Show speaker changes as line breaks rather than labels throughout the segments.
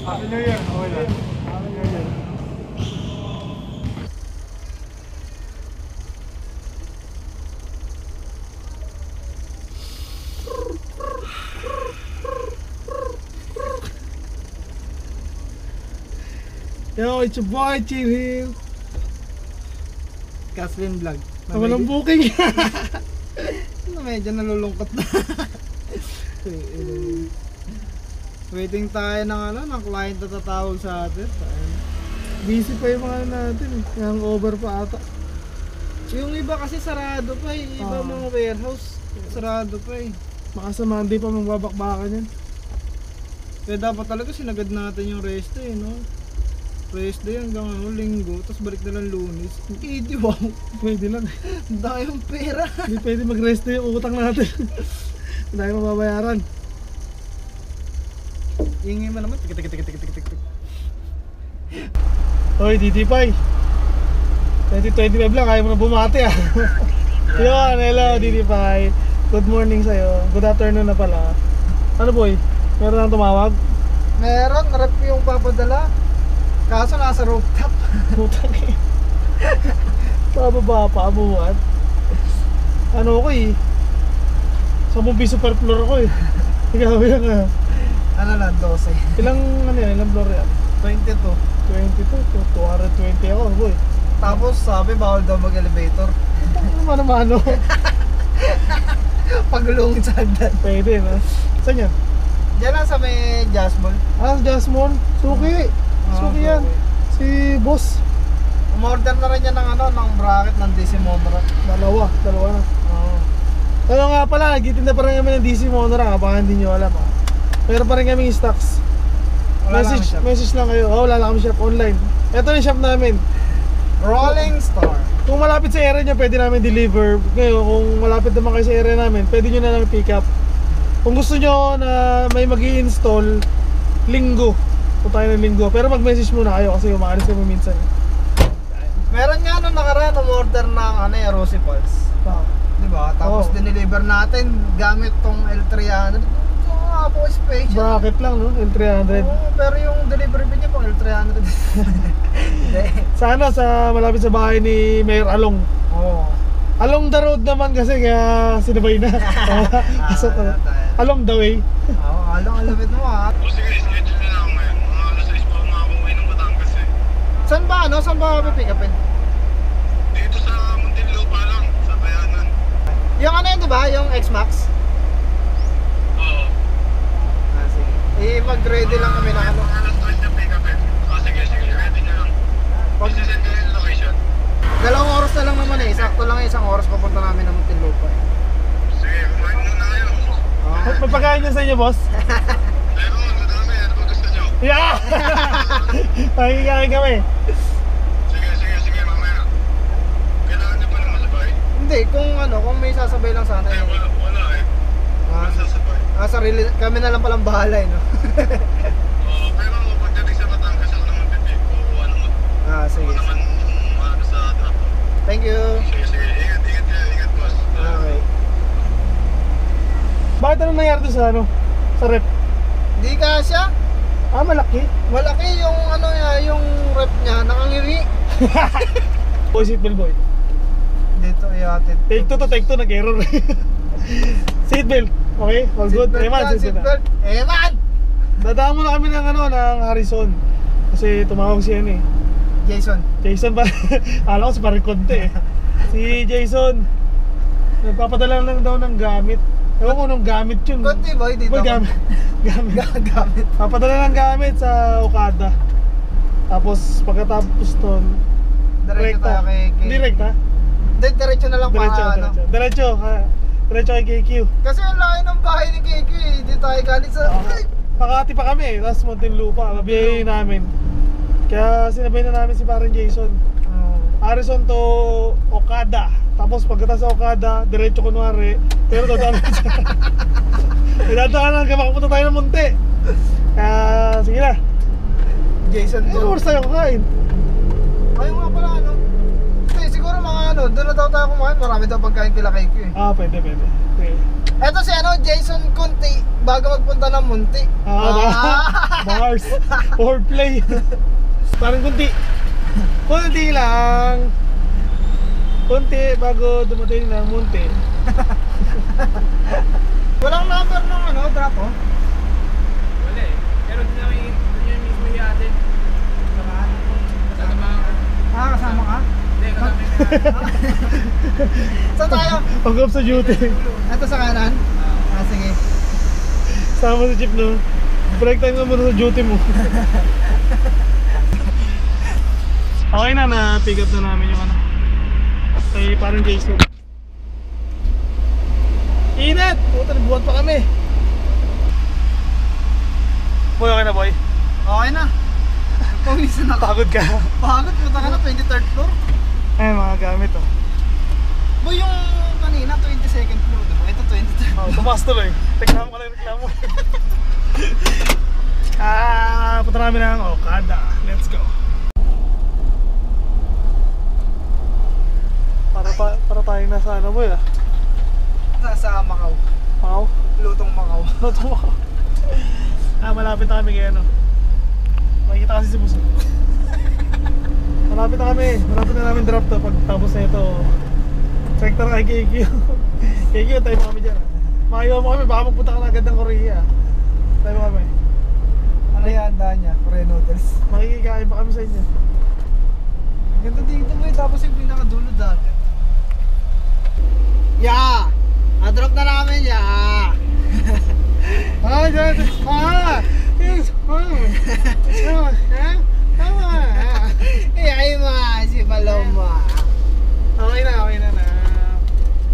Happy New Year. Okay lang. Happy New Year.
Yo, it's your boy, Chill Hill.
Kathleen Vlog.
Walang booking.
Medyo nalulungkot na. Waiting tayo ng client na tatawag sa atin.
Busy pa yung mga natin eh. Yung over pa ata.
Yung iba kasi sarado pa eh. Iba mga warehouse. Sarado pa eh.
Baka sa Monday pa magbabakbakan yan.
Kaya dapat talaga sinagad natin yung rest day, no? Rest day hanggang linggo, tapos balik na lang Lunes. Hindi, wow.
Pwede lang.
Dahil yung pera.
Hindi pwede mag-rest na yung utang natin. Dahil mababayaran.
Ingay mo naman. Tik.
Hoy, DD5. 2025 lang, kaya mo na bumati ah. Yun, hello DD5. Good morning sa'yo. Good afternoon na pala. Ano boy? Meron lang tumawag?
Meron, rep yung papadala. Kaso nasa rooftop.
Putang eh. Pababa pa, abuhat. Ano ko eh. 10 piso per floor ako eh. Ikaw lang ah.
Ano lang, 12.
Ilang ano yan? Ilang floor yan?
22.
22, 220 ako boy.
Tapos sabi bawal daw mag-elevator.
Ano mano?
Pagulungin sa hagdan.
Pwede no? Saan yan?
Diyan lang sa may Jazz Mall.
Ah, Jasmine. Suki. Suki yan. Si boss.
Umorder na rin yan ng bracket ng DC Monra.
Dalawa na.
Oo.
Ano nga pala, nagtitinda pa rin kami ng DC Monora, baka hindi nyo alam ah. Pero pa rin kami stocks. Message lang kayo. Wala lang kami shop online. Ito yung shop namin.
Rolling Star.
Kung malapit sa area nyo, pwede namin deliver. Ngayon, kung malapit naman kayo sa area namin, pwede nyo na lang pick up. Kung gusto nyo na may mag-i-install, linggo. Punta tayo ng linggo. Pero mag-message muna kayo kasi umaalis kami minsan.
Meron nga nung nakaraan umorder ng Rosy Pulse. Diba? Tapos dineliver natin gamit tong L300. Po special.
Bracket lang no? L300.
Oo, pero yung delivery fee niya pang L300.
Sana sa malapit sa bahay ni Mayor Along.
Oo.
Along the road naman kasi kaya sinabay na. Along the way.
Oo, along lapit mo ha.
O sige, schedule nyo lang ngayon. Mga alas 6 pa makakauwi ng Batangas eh.
Saan ba Saan ba pipick upin?
Dito sa Muntinlupa lang, sa Bayanan.
Yung yun diba? Yung X-Max?
Oo.
Sige. Mag-ready lang kami na
Mga alas 3 na pick up eh. Sige, ready nyo lang. Magsisend kayo yung location.
2 oras na lang naman eh. Sakto lang 1 oras papunta namin ng Muntinlupa eh.
Sige, kumain muna kayo.
May pagkain niya sa inyo, boss?
Meron, madami. Ano ba gusto nyo?
Yeah! Pakikain kami.
Sige, mamaya. Kailangan nyo pa naman sabay?
Hindi, kung may sasabay lang sana
Eh,
yun.
wala eh. Wala sasabay.
Sarili, kami na lang palang bahala eh, no?
Oo, pero pagdating sa Batangas, ako naman pipick ko.
Sige.
Ako naman sa drop.
Thank you.
Sige. Ingat boss.
Okay.
Bakit ano nangyari doon sa rep?
Di kasya.
Malaki.
Malaki yung yung rep niya, nakangiri.
Boy, seatbelt boy.
Dito ihatid.
Take two, nag-error. Seatbelt. Okay, all good.
Seatbelt. Eman!
Dadaan mo na kami ng ng Harrison. Kasi tumawag siya eh. Jason ba? Alam ko si Parang Conte eh. Si Jason nagpapadala lang daw ng gamit. Ewan ko nung gamit yun.
Conte boy, dito.
Boy, gamit. Papadala ng gamit sa Okada. Tapos pagkatapos nun,
Diretso tayo kay
Direkta?
Diretso na lang
Diretso kay KQ.
Kasi ang layo ng bahay ni KQ eh. Di tayo galing sa...
Makati pa kami eh, tapos Muntinlupa, mabiyahin namin. Kaya sinabay na namin si parang Jason. Harrison to Okada. Tapos pagkatapos sa Okada, diretso kunwari. Pero dadaan hanggang makapunta tayo ng Munti. Kaya sige na.
Jason
Ano oras tayo kakain?
Ayaw nga pala siguro mga doon na daw tayo kumain. Marami daw pagkain kila KQ eh.
Pwede. Okay.
Eto si ano, Jason Conti, bago magpunta ng Munti.
Bars. Wordplay. Parang kunti. Kunti lang. Kunti bago dumating ng Munti.
Walang number ng ano, drop oh?
Wala eh. Pero doon yung mismo hiyatin. Kasama ako.
Kasama ka?
Hindi, kasama yung
Saan tayo?
Pag-up sa duty.
Ito sa kanan? Sige.
Sama sa jeep no. Break time ka muna sa duty mo. Okay na, pick up na namin yung ano. Kay parang Jason. Init! Puta, nagbuhat pa kami. Boy, okay na boy?
Okay na. Pawisan ako.
Pagod ka.
Pagod, puta ka na 23rd floor.
Ay, mga gamit oh.
Boy, yung kanina 22nd floor, diba? Ito 23rd.
Oh, tumaas tuloy. Reklamo ka lang, reklamo. Punta namin ng Okada. Let's go. Para tayo nasa ano boy ah?
Nasa Macau.
Macau?
Lutong Macau.
Lutong Macau. Malapit na kami kaya ano. Makikita kasi si Buso. Malapit na kami. Malapit na namin drop to. Pag tapos na ito, sector kay KQ. KQ, tayo mo kami dyan. Makayaw mo kami, baka magpunta ka na agad ng Korea. Tayo mo kami.
Ano yung handaan niya? Korean noodles.
Makikikain pa kami sa inyo.
Ganda dito mo eh, tapos yung pinakadulo dati. Yeah! Na-drop na namin, yeah!
Yes!
Ay, si Paloma.
Okay na.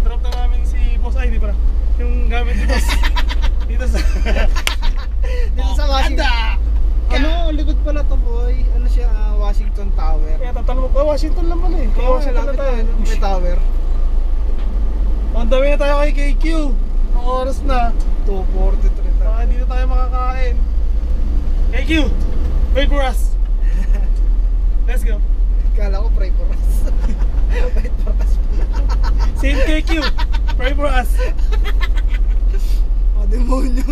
Drop na namin si Boss Ay, di ba? Yung gamit ni Boss. Dito sa
Washington. Ano, likod pala to boy. Ano siya, Washington Tower.
Kaya tatanong mo, Washington lang pala eh.
Oo, sa lapit tayo. May tower.
On the way na tayo kay KQ. Ang oras na.
2:43 tayo.
Baka dito tayo makakain. KQ, wait for us. Let's go.
Kala ko pray for us. Wait for us.
Same KQ, pray for us.
O, demonyo.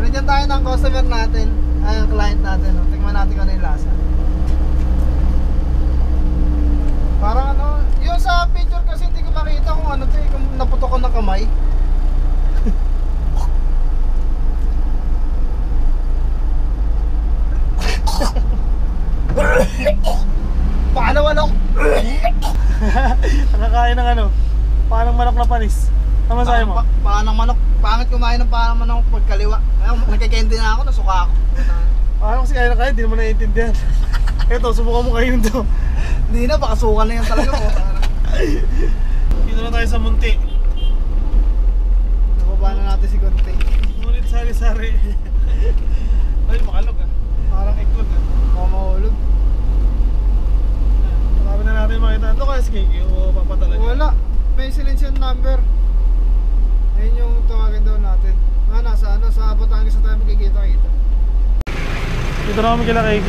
Bigyan tayo ng customer natin. Ay, yung client natin. No? Tingnan natin kung ano yung lasa. Parang ano, yung sa picture kasi hindi ko makita kung ano to eh, kung naputok ko ng kamay. Paano manok?
Nakakain ng ano? Paano manok na panis? Ano masahe mo?
Paano manok? Pangit kumain ng paano manok pagkaliwa. Nagkikendi na ako, nasuka ako.
Paano kasi kaya na kaya, hindi mo naiintindihan. Eto, subukan mo kainin to.
Hindi na, baka suka na yan talaga po.
Dito na tayo sa Munti.
Nababa na natin si Conte.
Ngunit sari-sari. Ay, makalog ah. Parang iklog ah.
Baka mahulog.
Marami na natin makita. Ito kaya si KQ o papatala niya?
Wala. May silencio number. Ayun yung tawagin daw natin. Sa Batangas na tayo magkikita-kita.
Dito na kami kila KQ.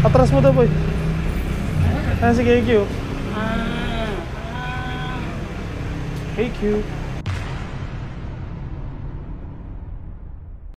Atras mo daw boy. Ayan si KQ. KQ.